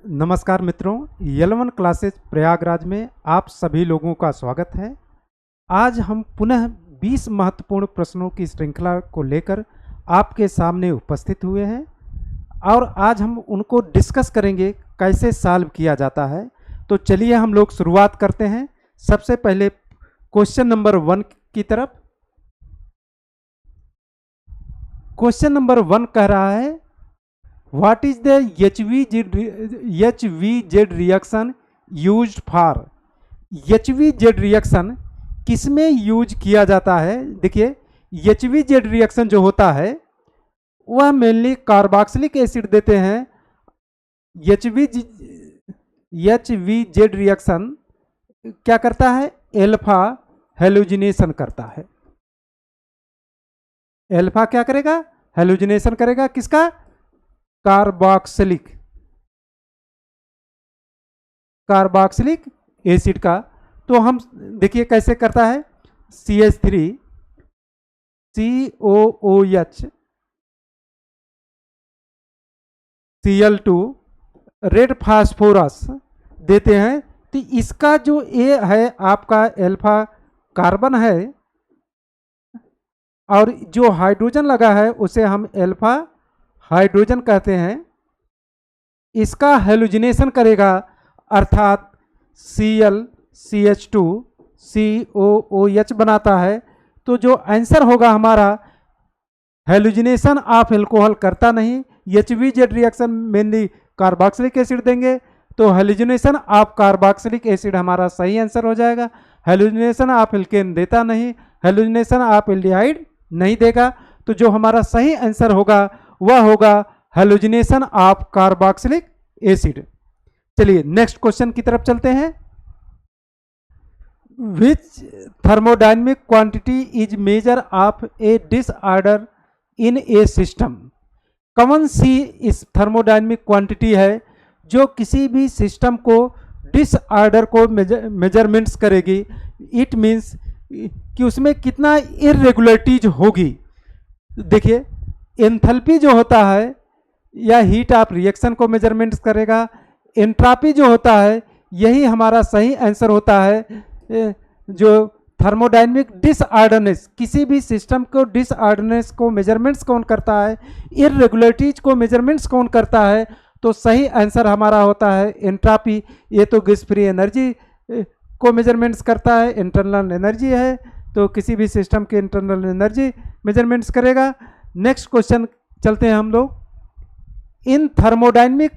नमस्कार मित्रों, L1 classes Prayagraj में आप सभी लोगों का स्वागत है। आज हम पुनः 20 महत्वपूर्ण प्रश्नों की श्रृंखला को लेकर आपके सामने उपस्थित हुए हैं और आज हम उनको डिस्कस करेंगे कैसे सॉल्व किया जाता है। तो चलिए हम लोग शुरुआत करते हैं। सबसे पहले क्वेश्चन नंबर 1 की तरफ। क्वेश्चन नंबर 1 कह रहा है, What is the HVZ reaction used for? HVZ reaction किसमें यूज किया जाता है? देखिए, HVZ रिएक्शन जो होता है वह मेनली कार्बोक्सिलिक एसिड देते हैं। HVZ रिएक्शन क्या करता है? एल्फा हेलोजिनेशन करता है। एल्फा क्या करेगा? हेलोजिनेशन करेगा। किसका? कार्बोक्सिलिक एसिड का। तो हम देखिए कैसे करता है। CH3 COOH Cl2 red phosphorus देते हैं। तो इसका जो ए है आपका एल्फा कार्बन है और जो हाइड्रोजन लगा है उसे हम एल्फा हाइड्रोजन कहते हैं। इसका हेलोजिनेशन करेगा अर्थात Cl CH2 COOH बनाता है। तो जो आंसर होगा हमारा, हेलोजिनेशन ऑफ एल्कोहल करता नहीं। HVZ reaction mainly carboxylic acid देंगे, तो हेलोजिनेशन ऑफ कार्बोक्सिलिक एसिड हमारा सही आंसर हो जाएगा। हेलोजिनेशन ऑफ एल्केन देता नहीं, हेलोजिनेशन ऑफ एल्डिहाइड नहीं देगा। तो जो हमारा सही आंसर होगा वह होगा हेलोजिनेशन ऑफ कार्बोक्सिलिक एसिड। चलिए नेक्स्ट क्वेश्चन की तरफ चलते हैं। Which thermodynamic quantity is measure of a disorder in a system? कौन सी इस थर्मोडायनेमिक क्वांटिटी है जो किसी भी सिस्टम को डिसऑर्डर को मेजरमेंट्स करेगी? इट मीन्स कि उसमें कितना इरेगुलरिटीज होगी। देखिए, एंथैल्पी जो होता है या हीट ऑफ रिएक्शन को मेजरमेंट्स करेगा। एंट्रोपी जो होता है यही हमारा सही आंसर होता है। जो थर्मोडायनेमिक डिसऑर्डरनेस, किसी भी सिस्टम को डिसऑर्डरनेस को मेजरमेंट्स कौन करता है, इरेगुलरिटीज को मेजरमेंट्स कौन करता है? तो सही आंसर हमारा होता है एंट्रोपी। ये तो गैस फ्री एनर्जी को मेजरमेंट्स करता है, इंटरनल एनर्जी है, तो किसी भी सिस्टम के इंटरनल एनर्जी मेजरमेंट्स करेगा। नेक्स्ट क्वेश्चन चलते हैं हम लोग। इन thermodynamic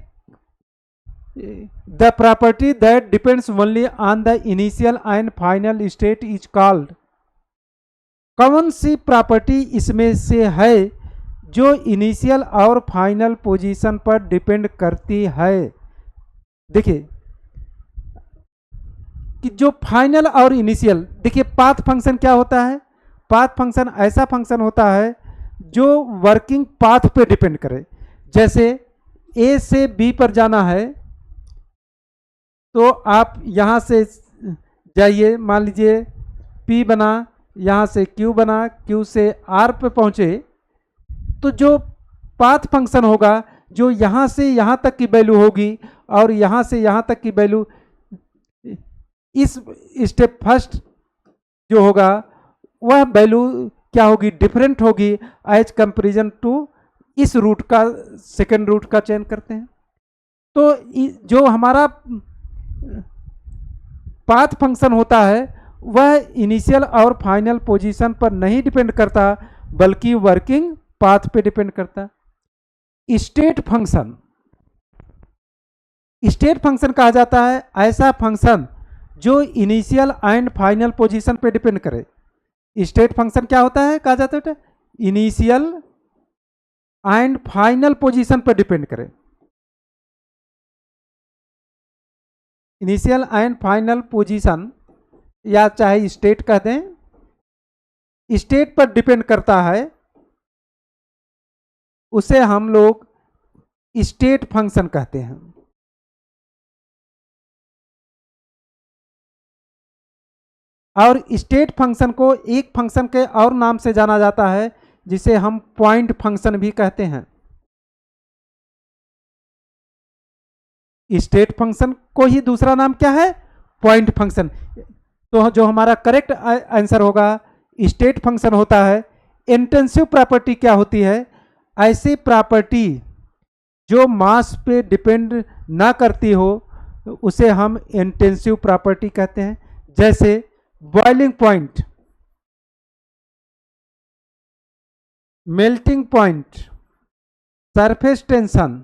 the property that depends only on the initial and final state is called? कौन सी प्रॉपर्टी इसमें से है जो इनिशियल और फाइनल पोजीशन पर डिपेंड करती है? देखिए कि जो फाइनल और इनिशियल, देखिए पाथ फंक्शन क्या होता है? पाथ फंक्शन ऐसा फंक्शन होता है जो वर्किंग पाथ पे डिपेंड करे। जैसे A से B पर जाना है तो आप यहाँ से जाइए, मान लीजिए P बना, यहाँ से Q बना, Q से R पे पहुँचे, तो जो पाथ फंक्शन होगा जो यहाँ से यहाँ तक की वैल्यू होगी और यहाँ से यहाँ तक की वैल्यू, इस स्टेप फर्स्ट जो होगा वह वैल्यू क्या होगी? डिफरेंट होगी एज कंपेरिजन टू इस रूट का, सेकेंड रूट का चयन करते हैं। तो जो हमारा पाथ फंक्शन होता है वह इनिशियल और फाइनल पोजीशन पर नहीं डिपेंड करता बल्कि वर्किंग पाथ पे डिपेंड करता। स्टेट फंक्शन, स्टेट फंक्शन कहा जाता है ऐसा फंक्शन जो इनिशियल एंड फाइनल पोजीशन पे डिपेंड करे। स्टेट फंक्शन क्या होता है? कहा जाता है इनिशियल एंड फाइनल पोजीशन पर डिपेंड करे। इनिशियल एंड फाइनल पोजीशन या चाहे स्टेट कह दें, स्टेट पर डिपेंड करता है, उसे हम लोग स्टेट फंक्शन कहते हैं। और स्टेट फंक्शन को एक फंक्शन के और नाम से जाना जाता है जिसे हम पॉइंट फंक्शन भी कहते हैं। स्टेट फंक्शन को ही दूसरा नाम क्या है? Point function. तो जो हमारा करेक्ट आंसर होगा स्टेट फंक्शन होता है। इंटेंसिव प्रॉपर्टी क्या होती है? ऐसी प्रॉपर्टी जो मास पे डिपेंड ना करती हो उसे हम इंटेंसिव प्रॉपर्टी कहते हैं। जैसे boiling point, melting point, surface tension,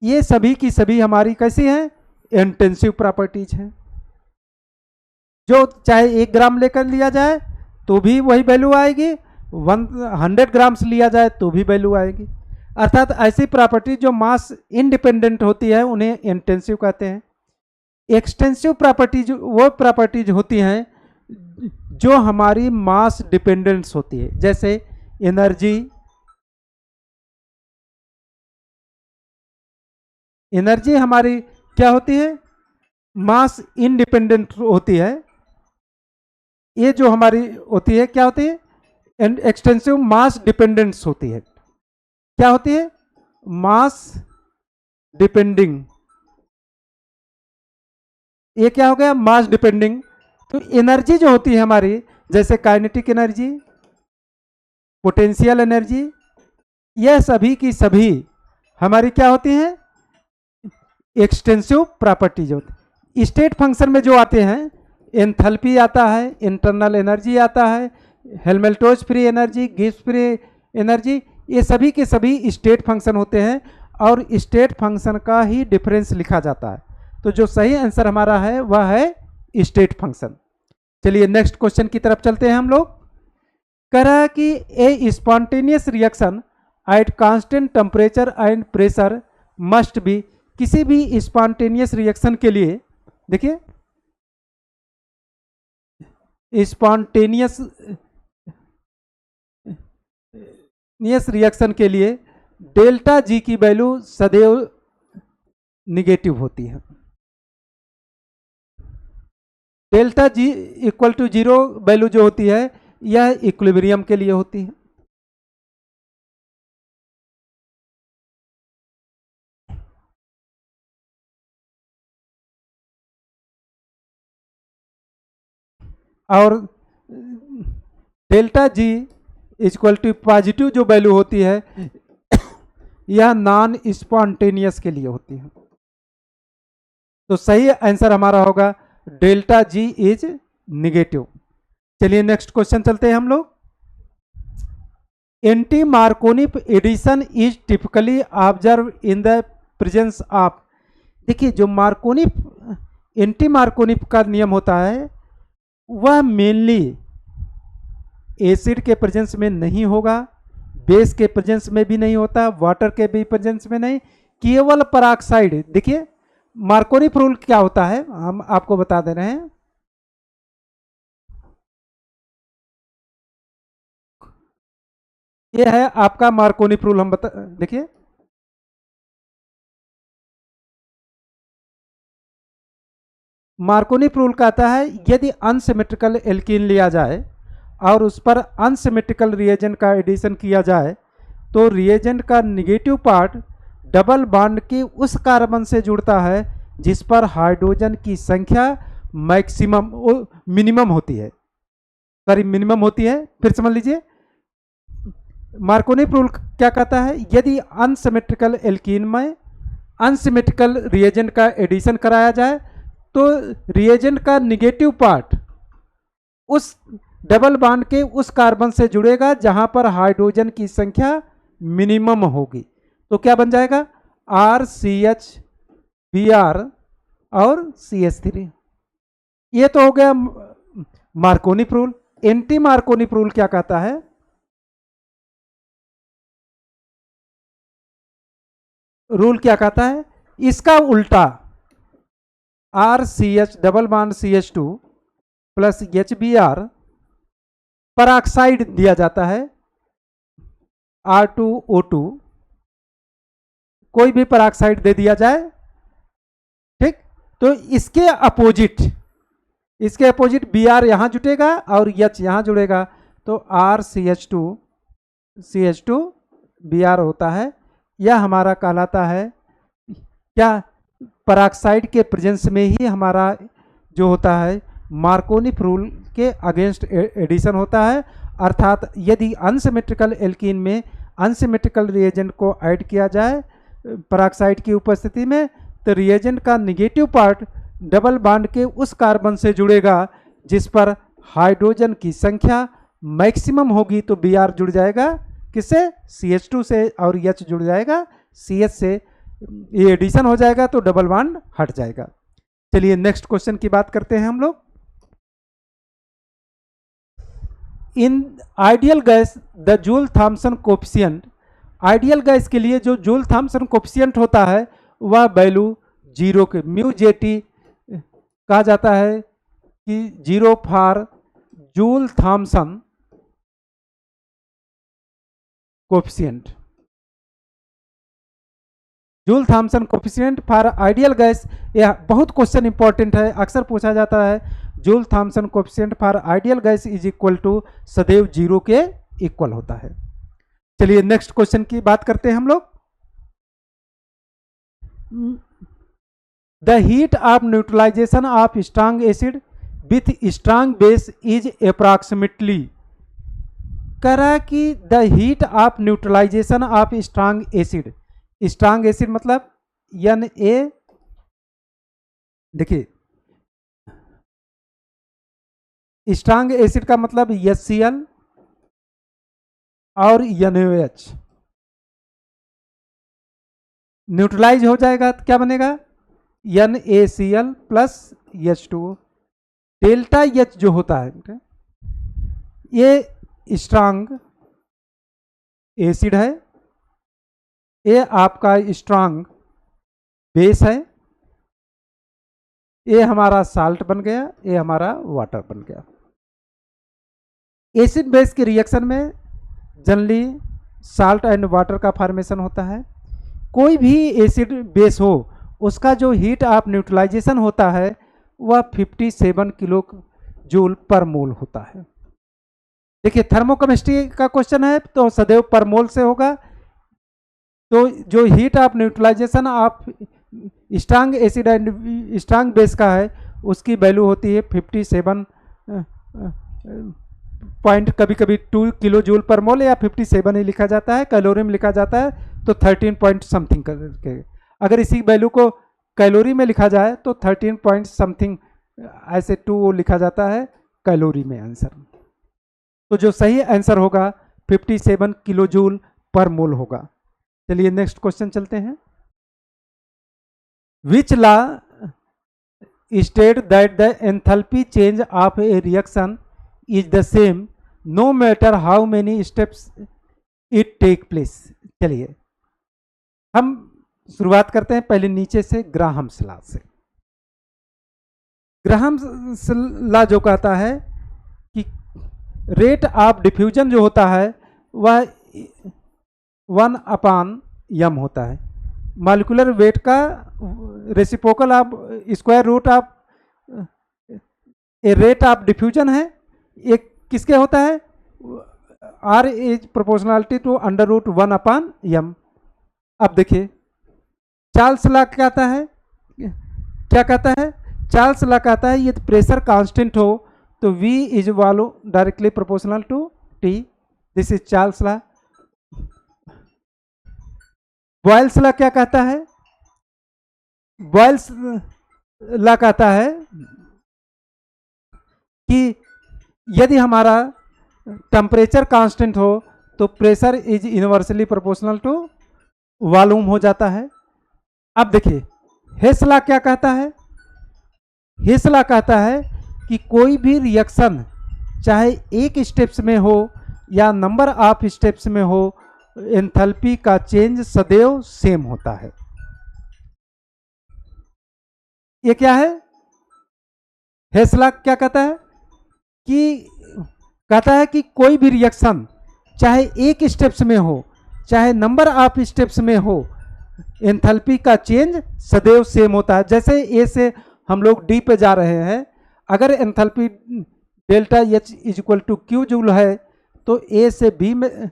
ये सभी की सभी हमारी कैसी हैं? इंटेंसिव प्रॉपर्टीज हैं। जो चाहे 1 ग्राम लेकर लिया जाए तो भी वही वैल्यू आएगी, 100 ग्राम्स लिया जाए तो भी वैल्यू आएगी। अर्थात ऐसी प्रॉपर्टी जो मास इंडिपेंडेंट होती है उन्हें इंटेंसिव कहते हैं। एक्सटेंसिव प्रॉपर्टीज वो प्रॉपर्टीज होती हैं जो हमारी मास डिपेंडेंस होती है। जैसे एनर्जी, एनर्जी हमारी क्या होती है? मास इंडिपेंडेंट होती है। ये जो हमारी होती है क्या होती है? एक्सटेंसिव मास डिपेंडेंस होती है। क्या होती है? मास डिपेंडिंग। ये क्या हो गया? मास डिपेंडिंग। तो एनर्जी जो होती है हमारी, जैसे काइनेटिक एनर्जी, पोटेंशियल एनर्जी, यह सभी की सभी हमारी क्या होती हैं? एक्सटेंसिव प्रॉपर्टीज होती। स्टेट फंक्शन में जो आते हैं, एंथैल्पी आता है, इंटरनल एनर्जी आता है, Helmholtz free energy, Gibbs free energy, ये सभी के सभी स्टेट फंक्शन होते हैं और स्टेट फंक्शन का ही डिफरेंस लिखा जाता है। तो जो सही आंसर हमारा है वह है स्टेट फंक्शन। चलिए नेक्स्ट क्वेश्चन की तरफ चलते हैं हम लोग। कह रहा है कि ए spontaneous reaction at constant temperature and pressure must be. किसी भी स्पॉन्टेनियस रिएक्शन के लिए देखिए, स्पॉन्टेनियस रिएक्शन के लिए डेल्टा जी की वैल्यू सदैव निगेटिव होती है। Delta G equal to 0 value जो होती है यह इक्विलिब्रियम के लिए होती है। और delta G equal to positive जो वैल्यू होती है यह नॉन स्पॉन्टेनियस के लिए होती है। तो सही आंसर हमारा होगा डेल्टा जी इज निगेटिव। चलिए नेक्स्ट क्वेश्चन चलते हैं हम लोग। Anti Markovnikov addition is typically observe in the presence of. देखिए जो मार्कोनिक एंटी मार्कोनिक का नियम होता है वह मेनली एसिड के प्रेजेंस में नहीं होगा, बेस के प्रेजेंस में भी नहीं होता, वाटर के भी प्रेजेंस में नहीं, केवल पराक्साइड। देखिए मार्कोनिक रूल क्या होता है हम आपको बता दे रहे हैं। यह है आपका मार्कोनिक रूल। हम बता देखिए मार्कोनिक रूल कहता है यदि अनसिमेट्रिकल एल्कीन लिया जाए और उस पर अनसिमेट्रिकल रिएजेंट का एडिशन किया जाए तो रिएजेंट का निगेटिव पार्ट डबल बॉन्ड के उस कार्बन से जुड़ता है जिस पर हाइड्रोजन की संख्या मैक्सिमम मिनिमम होती है, सॉरी मिनिमम होती है। फिर समझ लीजिए मार्कोनिक रूल क्या कहता है, यदि अनसिमेट्रिकल एल्कीन में अनसिमेट्रिकल रिएजेंट का एडिशन कराया जाए तो रिएजेंट का निगेटिव पार्ट उस डबल बॉन्ड के उस कार्बन से जुड़ेगा जहां पर हाइड्रोजन की संख्या मिनिमम होगी। तो क्या बन जाएगा? RCH Br और CH3। ये तो हो गया मार्कोनिक रूल। एंटी मार्कोनिक रूल क्या कहता है? रूल क्या कहता है? इसका उल्टा RCH double bond CH2 plus HBr peroxide दिया जाता है R2O2, कोई भी पराक्साइड दे दिया जाए, ठीक। तो इसके अपोजिट Br यहां जुटेगा और H यहां जुड़ेगा तो RCH2 CH2 Br होता है। यह हमारा कहलाता है क्या, पेरोक्साइड के प्रेजेंस में ही हमारा जो होता है मार्कोनिफ रूल के अगेंस्ट एडिशन होता है। अर्थात यदि अनसिमेट्रिकल एल्कीन में अनसिमेट्रिकल रिएजेंट को ऐड किया जाए पेरोक्साइड की उपस्थिति में, तो रिएजेंट का निगेटिव पार्ट डबल बॉन्ड के उस कार्बन से जुड़ेगा जिस पर हाइड्रोजन की संख्या मैक्सिमम होगी, तो Br जुड़ जाएगा किससे, CH2 से, और H जुड़ जाएगा CH से, ये एडिशन हो जाएगा तो डबल बॉन्ड हट जाएगा। चलिए नेक्स्ट क्वेश्चन की बात करते हैं हम लोग। In ideal gas the joule Thomson coefficient, ideal gas के लिए जो जूल थॉम्सन कोफिशिएंट होता है वह वैल्यू 0 के म्यू जेटी कहा जाता है कि 0 for Joule Thomson coefficient. Joule Thomson coefficient for ideal gas, यह बहुत क्वेश्चन इंपॉर्टेंट है, अक्सर पूछा जाता है। Joule Thomson coefficient for ideal gas is equal to सदैव 0 के इक्वल होता है। चलिए नेक्स्ट क्वेश्चन की बात करते हैं हम लोग। The heat of neutralisation of strong acid with strong base is approximately, कह रहा है कि the heat of neutralisation of strong acid, strong acid मतलब Na, देखिए स्ट्रांग एसिड का मतलब HCl और NaOH, न्यूट्रलाइज हो जाएगा तो क्या बनेगा NaCl plus H2O। Delta H जो होता है ये स्ट्रांग एसिड है, ये आपका स्ट्रांग बेस है, ये हमारा साल्ट बन गया, ये हमारा वाटर बन गया। एसिड बेस के रिएक्शन में जनरली साल्ट एंड वाटर का फॉर्मेशन होता है। कोई भी एसिड बेस हो उसका जो हीट ऑफ न्यूट्रलाइजेशन होता है वह 57 किलो जूल पर मोल होता है। देखिए थर्मोकेमिस्ट्री का क्वेश्चन है तो सदैव पर मोल से होगा, तो जो heat of neutralisation of strong acid and strong base का है उसकी वैल्यू होती है 57 पॉइंट, कभी कभी 2 किलो जूल पर मोल या 57 ही लिखा जाता है, कैलोरी में लिखा जाता है तो 13 पॉइंट समथिंग करके। अगर इसी वैल्यू को कैलोरी में लिखा जाए तो 13 पॉइंट समथिंग ऐसे 2 लिखा जाता है कैलोरी में आंसर। तो जो सही आंसर होगा 57 किलो जूल पर मोल होगा। चलिए नेक्स्ट क्वेश्चन चलते हैं। Which law state that the enthalpy change of a reaction is the same no matter how many steps it take place. चलिए हम शुरुआत करते हैं पहले नीचे से, ग्राहम्स लॉ से। ग्राहम्स लॉ जो कहता है कि रेट ऑफ डिफ्यूजन जो होता है वह 1/m होता है। मॉलिक्यूलर वेट का reciprocal of square root of a rate of diffusion है, एक किसके होता है, R is proportionality to √1/m। अब देखिए चार्ल्स लॉ क्या कहता है, चार्ल्स लॉ कहता है ये प्रेशर कांस्टेंट हो तो V is volume directly proportional to T, this is Charles law. Boyle's law क्या कहता है, बॉयल्स लॉ कहता है कि यदि हमारा टेम्परेचर कांस्टेंट हो तो pressure is inversely proportional to volume हो जाता है। अब देखिए हेस लॉ क्या कहता है, हेस लॉ कहता है कि कोई भी रिएक्शन चाहे एक स्टेप्स में हो या नंबर ऑफ स्टेप्स में हो, एंथैल्पी का चेंज सदैव सेम होता है। ये क्या है, हेस लॉ क्या कहता है कि कोई भी रिएक्शन चाहे एक स्टेप्स में हो चाहे नंबर ऑफ स्टेप्स में हो, एंथैल्पी का चेंज सदैव सेम होता है। जैसे ए से हम लोग डी पे जा रहे हैं, अगर enthalpy delta H is equal to Q joule है तो ए से बी में,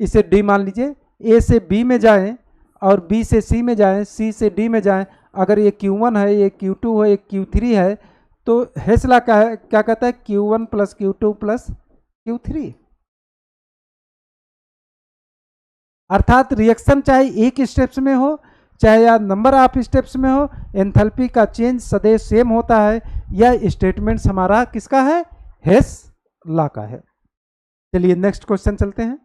इसे डी मान लीजिए, ए से बी में जाएं और बी से सी में जाएं, सी से डी में जाएं, अगर ये Q1 है, ये Q2 है, ये Q3 है, तो हेस लॉ क्या कहता है, Q1 plus Q2 plus Q3। अर्थात रिएक्शन चाहे एक स्टेप्स में हो चाहे या नंबर ऑफ स्टेप्स में हो, एंथैल्पी का चेंज सदैव सेम होता है। यह स्टेटमेंट्स हमारा किसका है, हेस लॉ का है। चलिए नेक्स्ट क्वेश्चन चलते हैं।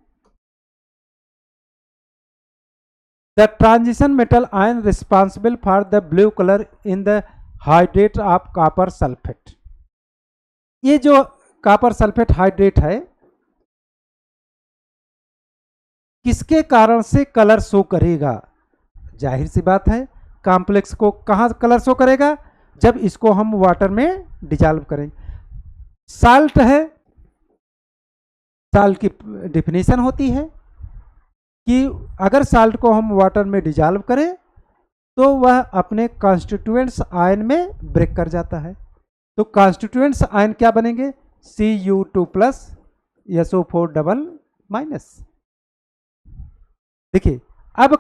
The transition metal ion responsible for the blue colour in the hydrate of copper sulphate. ये जो कॉपर सल्फेट हाइड्रेट है, किसके कारण से कलर शो करेगा? जाहिर सी बात है, कॉम्प्लेक्स को कहां कलर शो करेगा, जब इसको हम वाटर में डिजॉल्व करेंगे। साल्ट है, साल्ट की डिफिनेशन होती है कि अगर साल्ट को हम वाटर में डिजॉल्व करें तो वह अपने कॉन्स्टिट्यूएंट्स आयन में ब्रेक कर जाता है। तो कॉन्स्टिट्यूएंट्स आयन क्या बनेंगे, Cu2 plus SO4 double minus. देखिए अब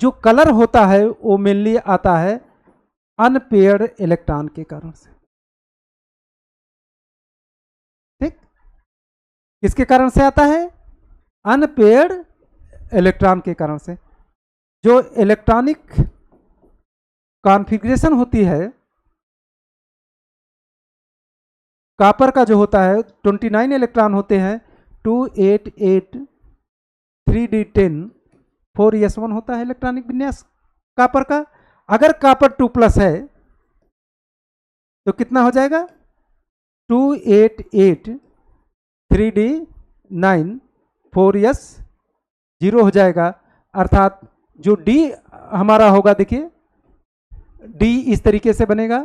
जो कलर होता है वो मेनली आता है अनपेयर्ड इलेक्ट्रॉन के कारण से। ठीक, किसके कारण से आता है, अनपेयर्ड इलेक्ट्रॉन के कारण से। जो इलेक्ट्रॉनिक कॉन्फ़िगरेशन होती है कॉपर का जो होता है 29 इलेक्ट्रॉन होते हैं, 2 8 8 3d10 4s1 होता है इलेक्ट्रॉनिक विन्यास कॉपर का। अगर कॉपर 2 प्लस है तो कितना हो जाएगा, 2 8 8 3d9 4s 0 हो जाएगा। अर्थात जो D हमारा होगा, देखिए D इस तरीके से बनेगा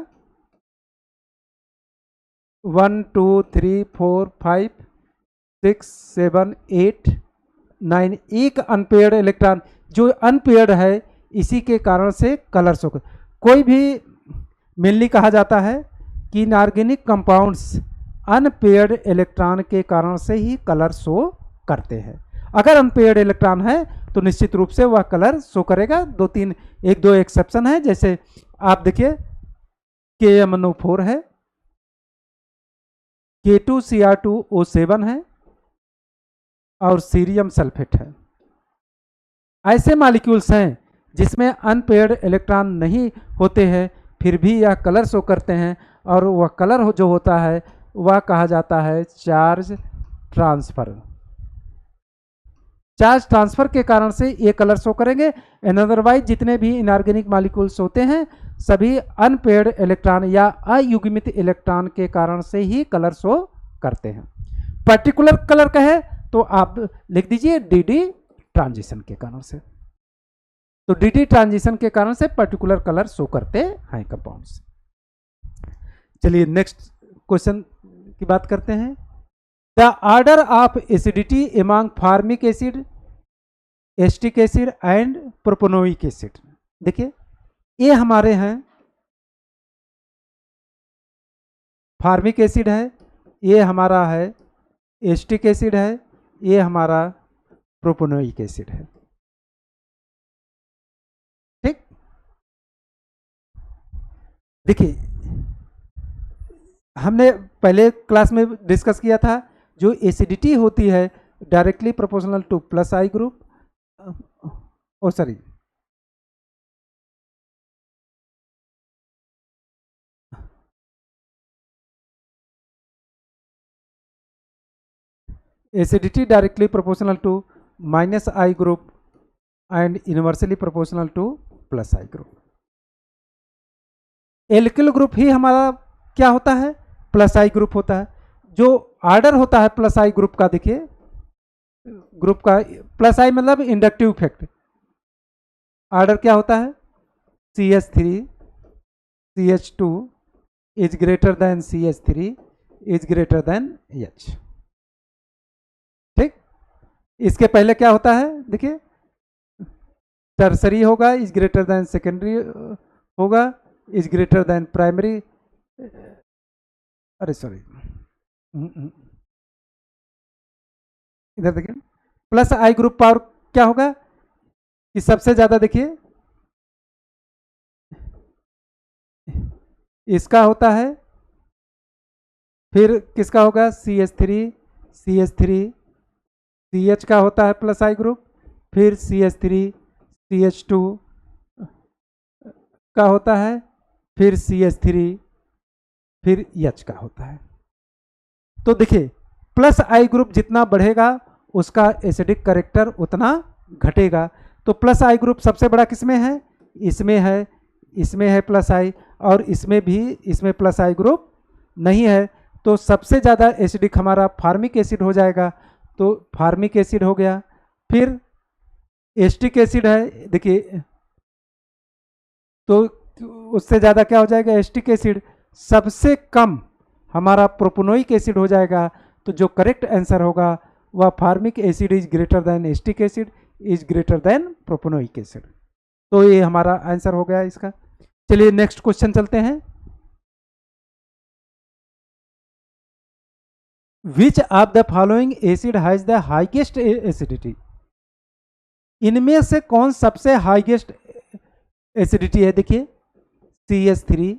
1 2 3 4 5 6 7 8 9, एक अनपेयर्ड इलेक्ट्रॉन, जो अनपेयर्ड है इसी के कारण से कलर शो। कोई भी मेनली कहा जाता है कि इनऑर्गेनिक कंपाउंड्स अनपेयर्ड इलेक्ट्रॉन के कारण से ही कलर शो करते हैं। अगर अनपेयर्ड इलेक्ट्रॉन है तो निश्चित रूप से वह कलर शो करेगा। एक दो एक्सेप्शन है, जैसे आप देखिए KMnO4 है, K2Cr2O7 है और सीरियम सल्फेट है। ऐसे मॉलिक्यूल्स हैं जिसमें अनपेयर्ड इलेक्ट्रॉन नहीं होते हैं, फिर भी यह कलर शो करते हैं, और वह कलर जो होता है वह कहा जाता है चार्ज ट्रांसफर। चार्ज ट्रांसफर के कारण से ये कलर शो करेंगे। एंड अदरवाइज जितने भी इनऑर्गेनिक मॉलिक्यूल्स होते हैं सभी अनपेयर्ड इलेक्ट्रॉन या अयुग्मित इलेक्ट्रॉन के कारण से ही कलर शो करते हैं। पर्टिकुलर कलर का है तो आप लिख दीजिए DD ट्रांजिशन के कारण से। तो DD ट्रांजिशन के कारण से पर्टिकुलर कलर शो करते हैं कंपाउंड्स। चलिए नेक्स्ट क्वेश्चन की बात करते हैं। The order of acidity among formic acid, acetic acid and propanoic acid. देखिए ये हमारे हैं फार्मिक एसिड है, ये हमारा है एस्टिक एसिड है, ये हमारा प्रोपोनोइक एसिड है। ठीक, देखिए हमने पहले क्लास में डिस्कस किया था, जो एसिडिटी होती है directly proportional to plus I group, O sorry acidity directly proportional to minus I group and inversely proportional to plus I group। Alkyl group ही हमारा क्या होता है, प्लस आई ग्रुप होता है। जो ऑर्डर होता है प्लस आई ग्रुप का, देखिए ग्रुप का प्लस आई मतलब इंडक्टिव इफेक्ट। ऑर्डर क्या होता है, CH3 CH2 is greater then CH3 is greater then H। ठीक, इसके पहले क्या होता है, देखिए टर्सरी होगा इज ग्रेटर देन सेकेंडरी होगा इज ग्रेटर देन प्राइमरी, अरे सॉरी इधर देखिए, प्लस आई ग्रुप पावर क्या होगा, कि सबसे ज्यादा देखिए इसका होता है, फिर किसका होगा CH3, CH3, CH का होता है प्लस आई ग्रुप, फिर CH3, CH2 का होता है, फिर CH3, फिर H का होता है। तो देखिए प्लस आई ग्रुप जितना बढ़ेगा उसका एसिडिक कैरेक्टर उतना घटेगा। तो प्लस आई ग्रुप सबसे बड़ा किसमें है, इसमें है प्लस आई, और इसमें भी, इसमें प्लस आई ग्रुप नहीं है। तो सबसे ज़्यादा एसिडिक हमारा फार्मिक एसिड हो जाएगा, तो फार्मिक एसिड हो गया। फिर एस्टिक एसिड है देखिए, तो उससे ज़्यादा क्या हो जाएगा एस्टिक एसिड। सबसे कम हमारा प्रोपोनोइक एसिड हो जाएगा। तो जो करेक्ट आंसर होगा वह formic acid is greater then acetic acid is greater then propanoic acid. तो ये हमारा आंसर हो गया इसका। चलिए नेक्स्ट क्वेश्चन चलते हैं। Which of the following acid has the highest acidity? इनमें से कौन सबसे हाईएस्ट एसिडिटी है? देखिए CH3,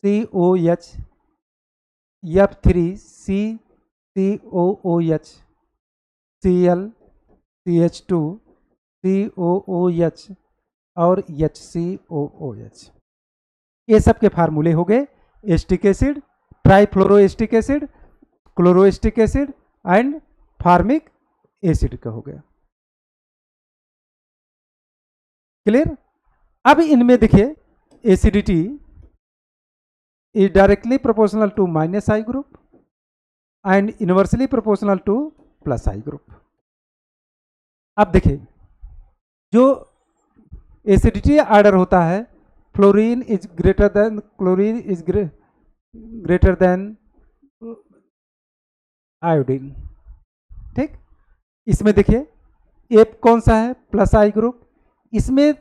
COH, F3, COOH, Cl, CH2, COOH और HCOOH। ये सब के फार्मूले हो गए acetic acid, trifluoroacetic acid, chloroacetic acid and formic acid का हो गया। क्लियर? अब इनमें देखिए acidity is directly proportional to minus I group and inversely proportional to plus I group. अब देखिए जो एसिडिटी ऑर्डर होता है, fluorine is greater than, chlorine is greater than iodine. ठीक, इसमें देखिए एफ कौन सा है? Plus I group. इसमें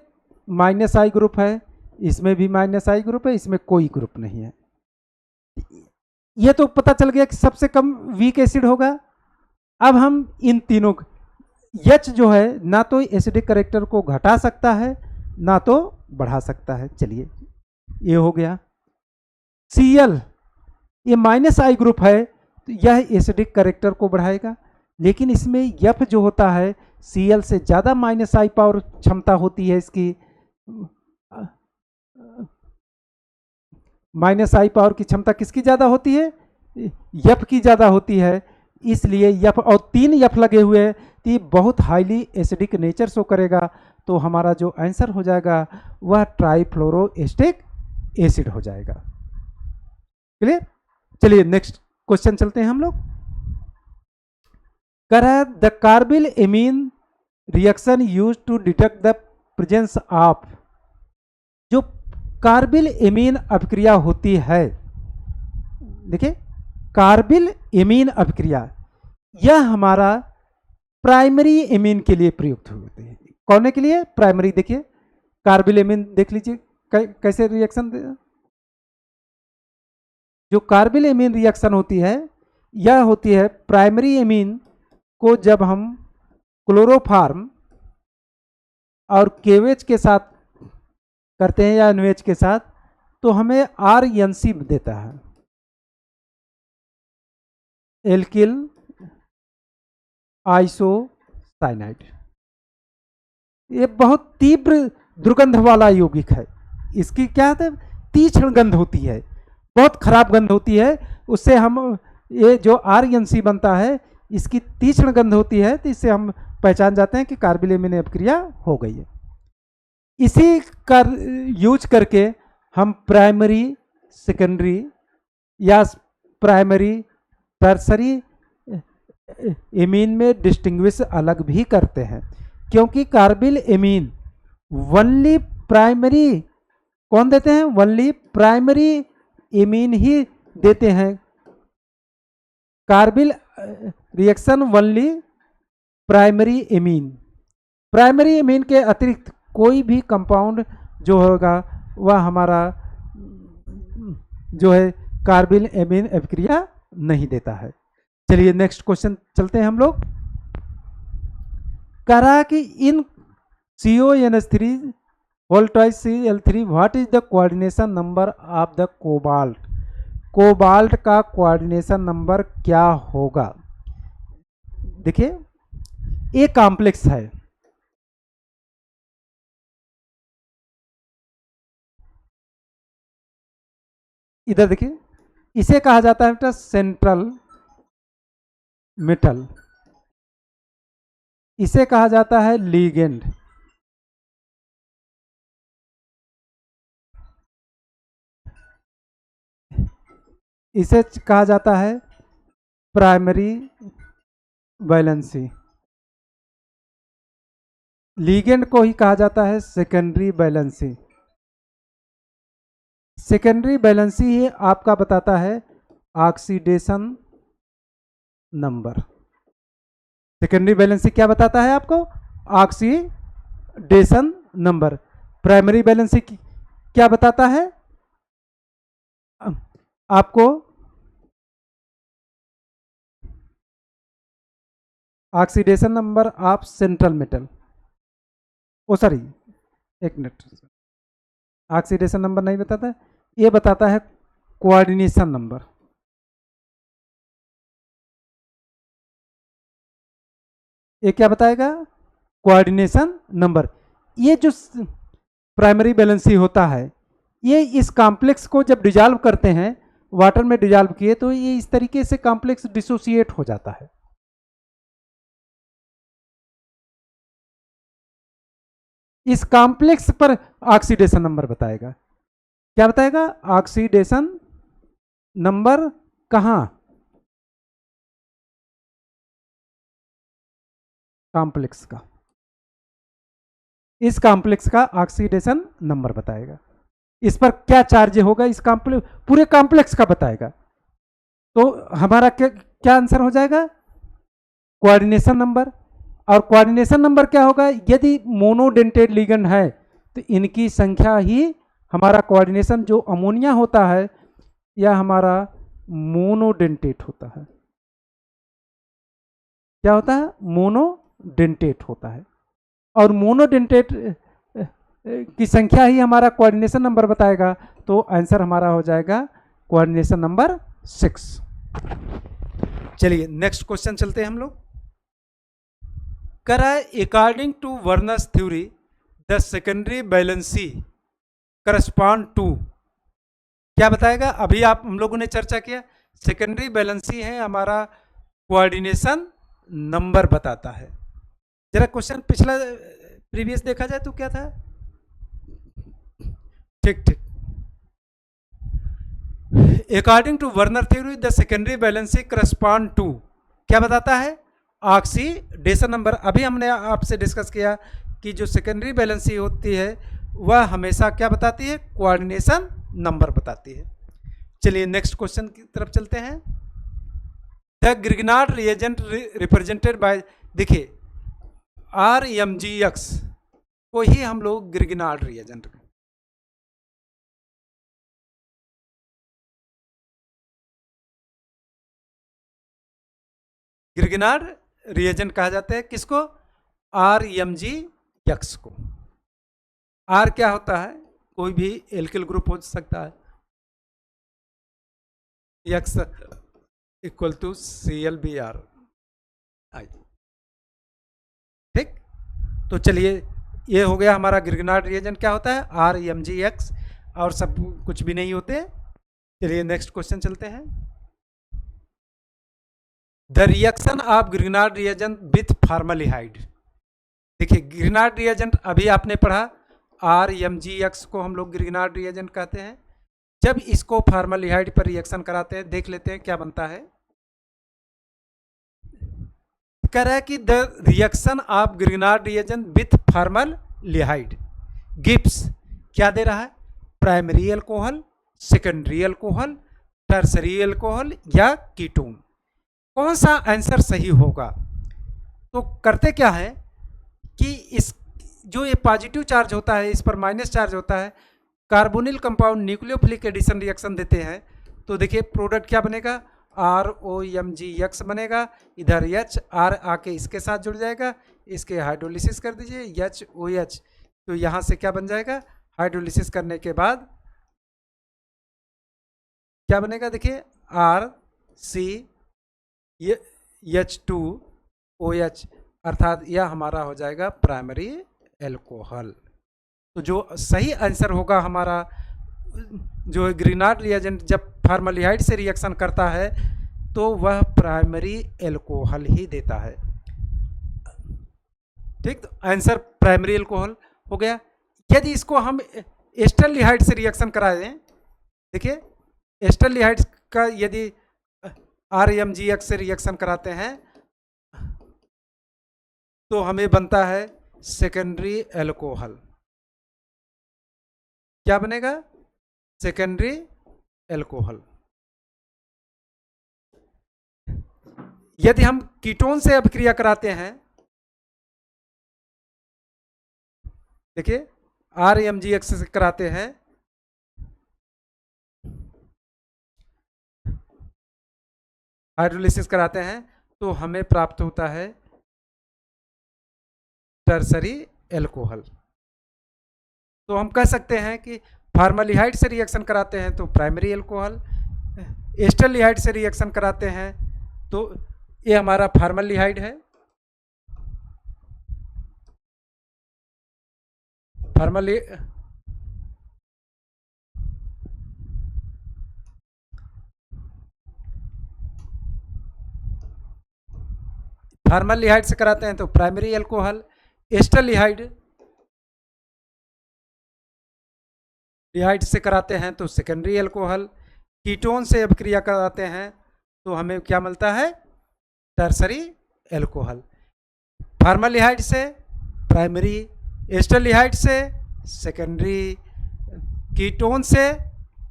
माइनस आई ग्रुप है, इसमें भी माइनस आई ग्रुप है, इसमें कोई ग्रुप नहीं है। यह तो पता चल गया कि सबसे कम वीक एसिड होगा। अब हम इन तीनों H जो है ना तो एसिडिक कैरेक्टर को घटा सकता है ना तो बढ़ा सकता है। चलिए ये हो गया। Cl ये माइनस आई ग्रुप है तो यह एसिडिक कैरेक्टर को बढ़ाएगा, लेकिन इसमें F जो होता है Cl से ज़्यादा माइनस आई पावर क्षमता होती है इसकी, माइनस आई पावर की क्षमता किसकी ज़्यादा होती है? F की ज़्यादा होती है। इसलिए F और 3 F लगे हुए हैं तो ये बहुत हाईली एसिडिक नेचर शो करेगा। तो हमारा जो आंसर हो जाएगा वह ट्राइफ्लोरोएस्टिक एसिड हो जाएगा। क्लियर? चलिए नेक्स्ट क्वेश्चन चलते हैं हम लोग। कह रहा है the carbylamine reaction use to detect the presence of. जो कार्बिल एमीन अभिक्रिया होती है, देखिए कार्बिल एमीन अभिक्रिया यह हमारा प्राइमरी एमीन के लिए प्रयुक्त होते हैं। कौन के लिए? प्राइमरी। देखिए कार्बिल एमीन देख लीजिए कैसे रिएक्शन दे। जो कार्बिल एमीन रिएक्शन होती है यह होती है प्राइमरी एमीन को जब हम क्लोरोफार्म और केवेज के साथ करते हैं या एनएच के साथ, तो हमें RNC देता है, एल्किल आइसोसाइनाइड। ये बहुत तीव्र दुर्गंध वाला यौगिक है। इसकी क्या है? तीक्ष्ण गंध होती है, बहुत खराब गंध होती है। उससे हम ये जो RNC बनता है इसकी तीक्ष्ण गंध होती है, तो इससे हम पहचान जाते हैं कि कार्बिल एमीन अभिक्रिया हो गई है। इसी का यूज करके हम प्राइमरी, सेकेंडरी या प्राइमरी, टर्सरी एमीन में डिस्टिंग्विश अलग भी करते हैं, क्योंकि कार्बिल एमीन वनली प्राइमरी कौन देते हैं? वनली प्राइमरी एमीन ही देते हैं। Carbyl reaction only primary amine, primary amine के अतिरिक्त कोई भी कंपाउंड जो होगा वह हमारा जो है कार्बिल एमीन अभिक्रिया नहीं देता है। चलिए नेक्स्ट क्वेश्चन चलते हैं हम लोग। कह रहा कि इन CONH3 whole twice Cl3, what is the coordination number of the cobalt? Cobalt का कोऑर्डिनेशन नंबर क्या होगा? देखिए ये कॉम्प्लेक्स है, इधर देखिए, इसे कहा जाता है बेटा सेंट्रल मेटल, इसे कहा जाता है लिगेंड, इसे कहा जाता है प्राइमरी वैलेंसी, लिगेंड को ही कहा जाता है सेकेंडरी वैलेंसी। सेकेंडरी वैलेंसी ही आपका बताता है ऑक्सीडेशन नंबर। सेकेंडरी वैलेंसी क्या बताता है आपको? Oxidation number. प्राइमरी वैलेंसी क्या बताता है आपको? Oxidation number of central metal. Oh sorry, एक मिनट, ऑक्सीडेशन नंबर नहीं बताता, ये बताता है कोऑर्डिनेशन नंबर। ये क्या बताएगा? Coordination number. ये जो प्राइमरी वैलेंसी होता है, ये इस कॉम्प्लेक्स को जब डिजॉल्व करते हैं, वाटर में डिजॉल्व किए, तो ये इस तरीके से कॉम्प्लेक्स डिसोसिएट हो जाता है। इस कॉम्प्लेक्स पर ऑक्सीडेशन नंबर बताएगा। क्या बताएगा? ऑक्सीडेशन नंबर कहां? कॉम्प्लेक्स का। इस कॉम्प्लेक्स का ऑक्सीडेशन नंबर बताएगा। इस पर क्या चार्ज होगा, इस कॉम्प्लेक्स, पूरे कॉम्प्लेक्स का बताएगा। तो हमारा क्या आंसर हो जाएगा? Coordination number. और कोऑर्डिनेशन नंबर क्या होगा? यदि मोनोडेंटेड लिगेंड है तो इनकी संख्या ही हमारा कोऑर्डिनेशन, जो अमोनिया होता है यह हमारा मोनोडेंटेट होता है। क्या होता है? मोनोडेंटेट होता है। और मोनोडेंटेट की संख्या ही हमारा कोऑर्डिनेशन नंबर बताएगा। तो आंसर हमारा हो जाएगा कोऑर्डिनेशन नंबर 6। चलिए नेक्स्ट क्वेश्चन चलते हैं हम लोग। करा according to Werner's theory the secondary valency correspond to, क्या बताएगा? अभी आप हम लोगों ने चर्चा किया, सेकेंडरी वैलेंसी है हमारा कोऑर्डिनेशन नंबर बताता है। जरा क्वेश्चन पिछला प्रीवियस देखा जाए तो क्या था? ठीक ठीक। According to Werner theory the secondary valency correspond to, क्या बताता है? Oxidation number. अभी हमने आपसे डिस्कस किया कि जो सेकेंडरी वैलेंसी होती है वह हमेशा क्या बताती है? कोऑर्डिनेशन नंबर बताती है। चलिए नेक्स्ट क्वेश्चन की तरफ चलते हैं। The Grignard reagent represented by, देखिए RMgX को ही हम लोग ग्रिग्नार्ड रिएजेंट, ग्रिग्नार्ड रिएजेंट कहा जाता है किसको? RMgX को। R क्या होता है? कोई भी एल्किल ग्रुप हो सकता है, X इक्वल टू ClBr। ठीक, तो चलिए ये हो गया हमारा ग्रिग्नार्ड रिएजेंट क्या होता है? RMgX, और सब कुछ भी नहीं होते। चलिए नेक्स्ट क्वेश्चन चलते हैं। The reaction of Grignard reagent with formaldehyde. देखिए ग्रिग्नार्ड रिएजेंट अभी आपने पढ़ा, RMgX को हम लोग ग्रिग्नार्ड रिएजेंट कहते हैं। जब इसको फॉर्मल्डिहाइड पर रिएक्शन कराते हैं, देख लेते हैं क्या बनता है। कह रहा है कि the reaction of Grignard reagent with formaldehyde gives, क्या दे रहा है? Primary alcohol, secondary alcohol, tertiary alcohol या कीटोन। कौन सा आंसर सही होगा? तो करते क्या है कि इस जो ये पॉजिटिव चार्ज होता है, इस पर माइनस चार्ज होता है, carbonyl compound nucleophilic addition reaction देते हैं, तो देखिए प्रोडक्ट क्या बनेगा? ROMgX बनेगा। इधर H R आके इसके साथ जुड़ जाएगा, इसके हाइड्रोलिसिस कर दीजिए HOH, तो यहाँ से क्या बन जाएगा, हाइड्रोलिसिस करने के बाद क्या बनेगा, देखिए RCH2OH, अर्थात यह हमारा हो जाएगा प्राइमरी एल्कोहल। तो जो सही आंसर होगा हमारा, जो ग्रीनार्ड रिएजेंट जब फॉर्मल्डिहाइड से रिएक्शन करता है तो वह प्राइमरी एल्कोहल ही देता है। ठीक, तो आंसर प्राइमरी एल्कोहल हो गया। यदि इसको हम एस्टरलिहाइड से रिएक्शन करा दें, देखिए एस्टरलिहाइड का यदि RMGX से रिएक्शन कराते हैं तो हमें बनता है सेकेंडरी एल्कोहल। क्या बनेगा, सेकेंडरी एल्कोहल। यदि हम कीटोन से अभिक्रिया कराते हैं, देखिए RMGX से कराते हैं, हाइड्रोलिसिस कराते हैं, तो हमें प्राप्त होता है टर्सरी एल्कोहल। तो हम कह सकते हैं कि फॉर्मल्डिहाइड से रिएक्शन कराते हैं तो प्राइमरी एल्कोहल, एस्टरलिहाइड से रिएक्शन कराते हैं तो ये हमारा फॉर्मल्डिहाइड है। फॉर्मल्डिहाइड से कराते हैं तो प्राइमरी एल्कोहल, एस्टरलिहाइड से कराते हैं तो सेकेंडरी एल्कोहल, कीटोन से अभिक्रिया कराते हैं तो हमें क्या मिलता है, टर्सरी एल्कोहल। फॉर्मल्डिहाइड से प्राइमरी, एस्टरलिहाइड से सेकेंडरी, कीटोन से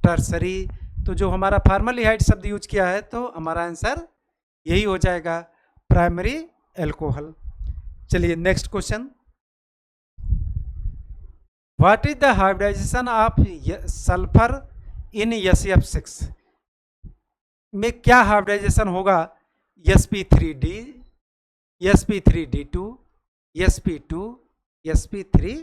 टर्सरी। तो जो हमारा फॉर्मल्डिहाइड शब्द यूज किया है तो हमारा आंसर यही हो जाएगा, प्राइमरी एल्कोहल। चलिए next question, what is the hybridisation of sulphur in SF6 में क्या हाइब्रिडाइजेशन होगा, sp3d, sp3d2, sp2, sp3,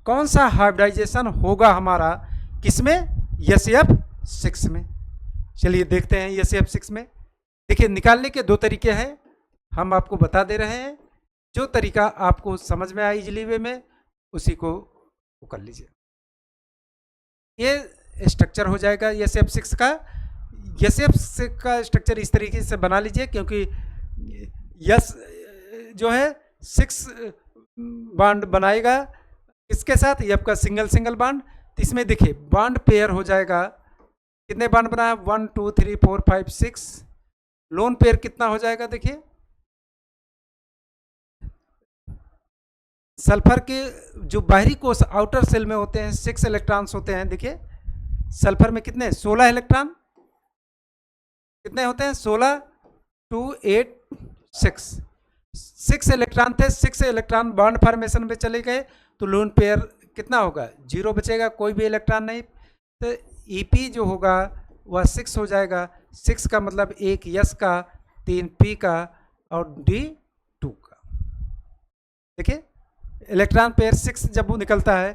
कौन सा हाइब्रिडाइजेशन होगा हमारा किसमें, SF6 में। चलिए देखते हैं SF6 में। देखिए निकालने के दो तरीके हैं, हम आपको बता दे रहे हैं, जो तरीका आपको समझ में आए इजली वे में उसी को कर लीजिए। ये स्ट्रक्चर हो जाएगा SF6 का। SF6 का स्ट्रक्चर इस तरीके से बना लीजिए, क्योंकि यस जो है 6 बॉन्ड बनाएगा इसके साथ, F का सिंगल बॉन्ड, तो इसमें देखिए बॉन्ड पेयर हो जाएगा, कितने बॉन्ड बना है, 1 2 3 4 5 6, लोन पेयर कितना हो जाएगा, देखिए सल्फर के जो बाहरी कोश आउटर सेल में होते हैं 6 इलेक्ट्रॉन्स होते हैं। देखिए सल्फर में कितने, 16 इलेक्ट्रॉन, कितने होते हैं, 16 2 8 6 इलेक्ट्रॉन थे, 6 इलेक्ट्रॉन बॉन्ड फॉर्मेशन में चले गए तो लोन पेयर कितना होगा, 0 बचेगा, कोई भी इलेक्ट्रॉन नहीं। तो EP जो होगा वह 6 हो जाएगा। 6 का मतलब 1 S का, 3 P का और D2 का। देखिए इलेक्ट्रॉन पेयर 6 जब वो निकलता है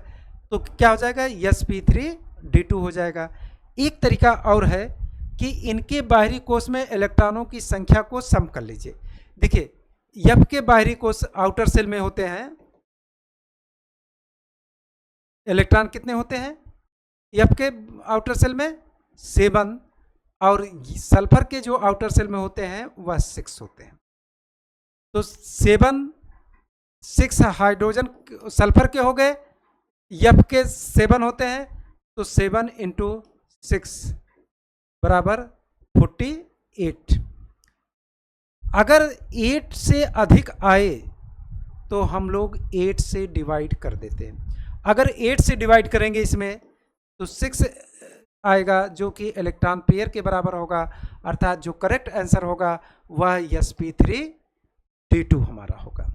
तो क्या हो जाएगा, sp3d2 हो जाएगा। एक तरीका और है कि इनके बाहरी कोश में इलेक्ट्रॉनों की संख्या को सम कर लीजिए। देखिए F के बाहरी कोश आउटर सेल में होते हैं, इलेक्ट्रॉन कितने होते हैं F के आउटर सेल में, 7, और सल्फर के जो आउटर सेल में होते हैं वह 6 होते हैं। तो 6 हाइड्रोजन सल्फर के हो गए, F के 7 होते हैं, तो 7 × 6 बराबर 48। अगर 8 से अधिक आए तो हम लोग 8 से डिवाइड कर देते हैं। अगर 8 से डिवाइड करेंगे इसमें तो 6 आएगा जो कि इलेक्ट्रॉन पेयर के बराबर होगा, अर्थात जो करेक्ट आंसर होगा वह sp3d2 हमारा होगा।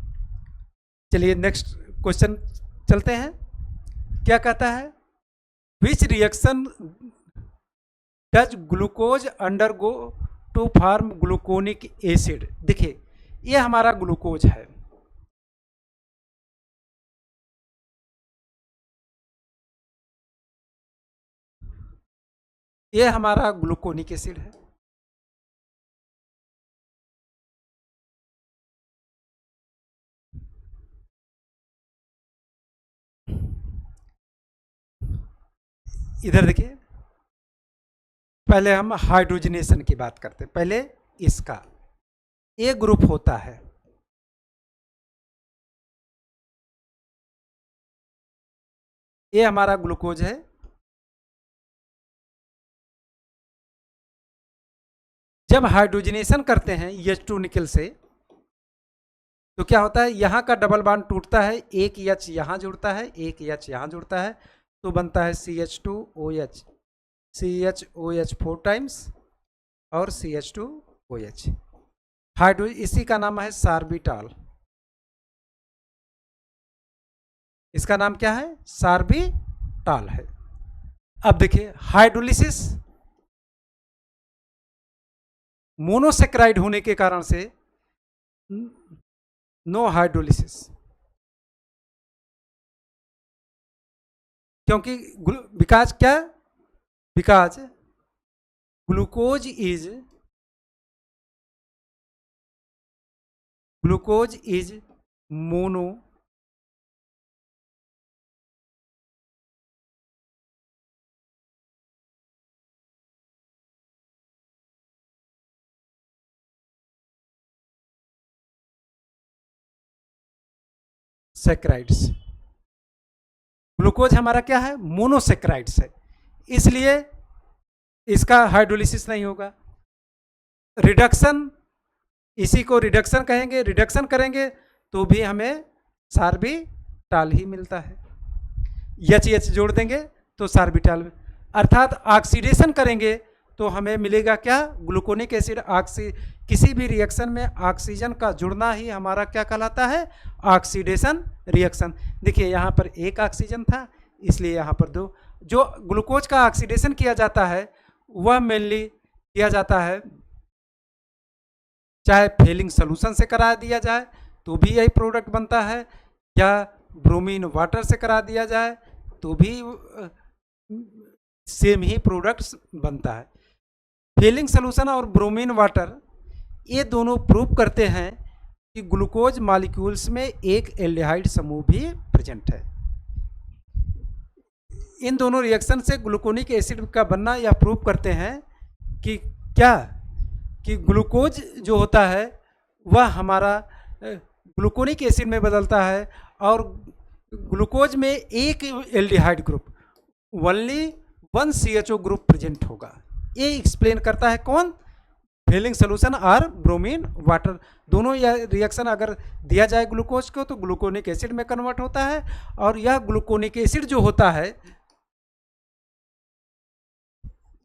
चलिए नेक्स्ट क्वेश्चन चलते हैं। क्या कहता है, which reaction does glucose undergo to form gluconic acid. देखिए ये हमारा ग्लूकोज है, ये हमारा ग्लूकोनिक एसिड है। इधर देखिए, पहले हम हाइड्रोजनेशन की बात करते हैं। पहले इसका ए ग्रुप होता है, ये हमारा ग्लूकोज है। जब हाइड्रोजनेशन करते हैं H2 निकल से, तो क्या होता है, यहाँ का डबल बॉन्ड टूटता है, एक H यहाँ जुड़ता है, एक H यहाँ जुड़ता है, तो बनता है CH2OH, CHOH 4 टाइम्स और CH2OH। हाइड्रो इसी का नाम है सार्बिटॉल। इसका नाम क्या है, सार्बिटॉल है। अब देखिए हाइड्रोलिसिस, मोनोसेक्राइड होने के कारण से नो हाइड्रोलिसिस, क्योंकि बिकॉज क्या, because glucose is monosaccharides. Glucose हमारा क्या है, मोनोसेक्राइड्स है, इसलिए इसका हाइड्रोलिसिस नहीं होगा। रिडक्शन, इसी को रिडक्शन कहेंगे, रिडक्शन करेंगे तो भी हमें सार्बिटॉल ही मिलता है। H जोड़ देंगे तो सार्बिटॉल, अर्थात ऑक्सीडेशन करेंगे तो हमें मिलेगा क्या, ग्लूकोनिक एसिड। किसी भी रिएक्शन में ऑक्सीजन का जुड़ना ही हमारा क्या कहलाता है, ऑक्सीडेशन रिएक्शन। देखिए यहाँ पर एक ऑक्सीजन था, इसलिए यहाँ पर दो। जो ग्लूकोज का ऑक्सीडेशन किया जाता है वह मेनली किया जाता है, चाहे फेलिंग सोल्यूशन से करा दिया जाए तो भी यही प्रोडक्ट बनता है, या ब्रोमीन वाटर से करा दिया जाए तो भी सेम ही प्रोडक्ट्स बनता है। फेलिंग सोल्यूशन और ब्रोमीन वाटर ये दोनों प्रूव करते हैं कि ग्लूकोज मॉलिक्यूल्स में एक एल्डिहाइड समूह भी प्रेजेंट है। इन दोनों रिएक्शन से ग्लूकोनिक एसिड का बनना यह प्रूव करते हैं कि क्या, कि ग्लूकोज जो होता है वह हमारा ग्लूकोनिक एसिड में बदलता है, और ग्लूकोज में एक aldehyde group, only 1 CHO group present होगा। ये एक्सप्लेन करता है कौन, फेलिंग सोल्यूशन और ब्रोमीन वाटर। दोनों यह रिएक्शन अगर दिया जाए ग्लूकोज को तो ग्लूकोनिक एसिड में कन्वर्ट होता है, और यह ग्लूकोनिक एसिड जो होता है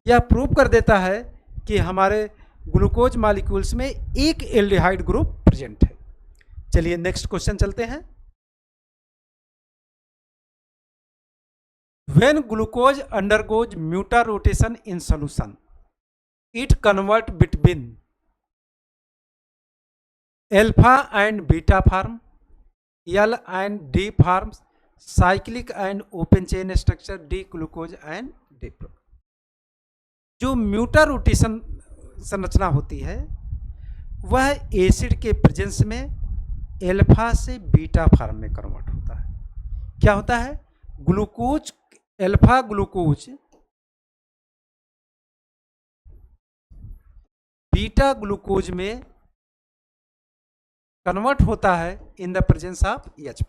यह प्रूव कर देता है कि हमारे ग्लूकोज मॉलिक्यूल्स में एक एल्डिहाइड ग्रुप प्रेजेंट है। चलिए नेक्स्ट क्वेश्चन चलते हैं। When glucose undergoes mutarotation in solution, it convert between alpha and beta form, L and D forms, cyclic and open chain structure, D glucose and D pro। जो म्यूटारोटेशन संरचना होती है वह acid के प्रेजेंस में alpha से बीटा फॉर्म में convert होता है। क्या होता है, glucose, alpha glucose beta glucose में कन्वर्ट होता है इन द प्रेजेंस ऑफ H+।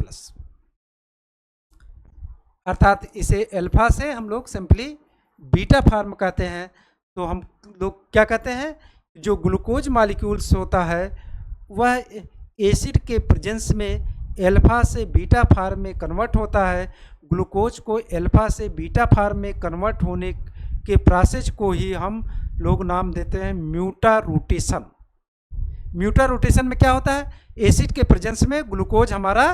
अर्थात इसे एल्फा से हम लोग सिंपली बीटा फॉर्म कहते हैं। तो हम लोग क्या कहते हैं, जो ग्लूकोज मॉलिक्यूल्स होता है वह एसिड के प्रेजेंस में एल्फा से बीटा फॉर्म में कन्वर्ट होता है। ग्लूकोज को एल्फा से बीटा फॉर्म में कन्वर्ट होने के प्रोसेस को ही हम लोग नाम देते हैं म्यूटारोटेशन। म्यूटारोटेशन में क्या होता है, एसिड के प्रेजेंस में ग्लूकोज हमारा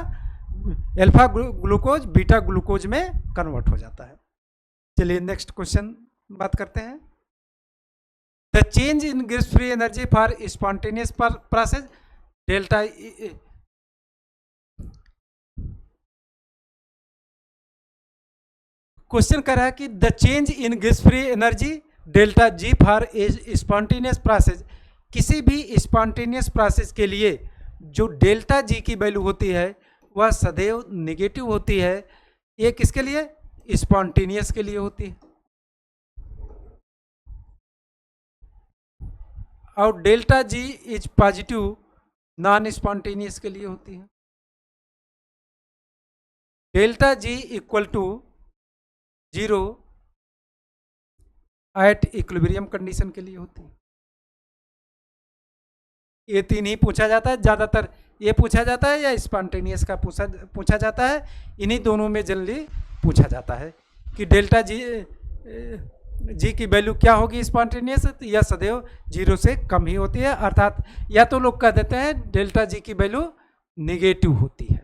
एल्फा ग्लूकोज बीटा ग्लूकोज में कन्वर्ट हो जाता है। चलिए नेक्स्ट क्वेश्चन बात करते हैं। The change in Gibbs free energy for spontaneous process delta, question कर रहा है कि the change in Gibbs free energy delta G for a spontaneous process, किसी भी स्पॉन्टेनियस प्रोसेस के लिए जो डेल्टा जी की वैल्यू होती है वह सदैव निगेटिव होती है। ये किसके लिए? स्पॉन्टेनियस के लिए होती है। और delta G is positive non spontaneous के लिए होती है। Delta G equal to 0 at equilibrium condition के लिए होती है। ये तीन ही पूछा जाता है ज़्यादातर, ये पूछा जाता है या स्पॉन्टेनियस का पूछा जाता है, इन्हीं दोनों में जनरली पूछा जाता है कि डेल्टा जी की वैल्यू क्या होगी स्पॉन्टेनियस, या सदैव 0 से कम ही होती है, अर्थात या तो लोग कह देते हैं डेल्टा जी की वैल्यू निगेटिव होती है।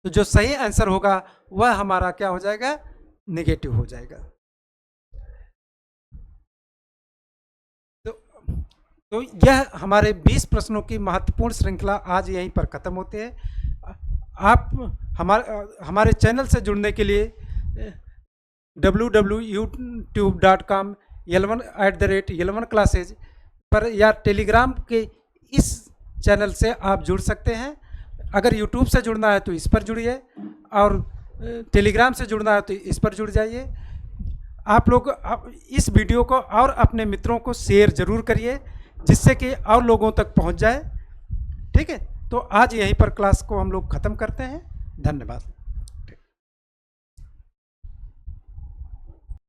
तो जो सही आंसर होगा वह हमारा क्या हो जाएगा? निगेटिव हो जाएगा। तो यह हमारे 20 प्रश्नों की महत्वपूर्ण श्रृंखला आज यहीं पर ख़त्म होते हैं। आप हमारे चैनल से जुड़ने के लिए www.youtube.com @11classes पर या टेलीग्राम के इस चैनल से आप जुड़ सकते हैं। अगर यूट्यूब से जुड़ना है तो इस पर जुड़िए, और टेलीग्राम से जुड़ना है तो इस पर जुड़ जाइए। आप लोग इस वीडियो को और अपने मित्रों को शेयर ज़रूर करिए, जिससे कि और लोगों तक पहुंच जाए। ठीक है, तो आज यहीं पर क्लास को हम लोग ख़त्म करते हैं। धन्यवाद।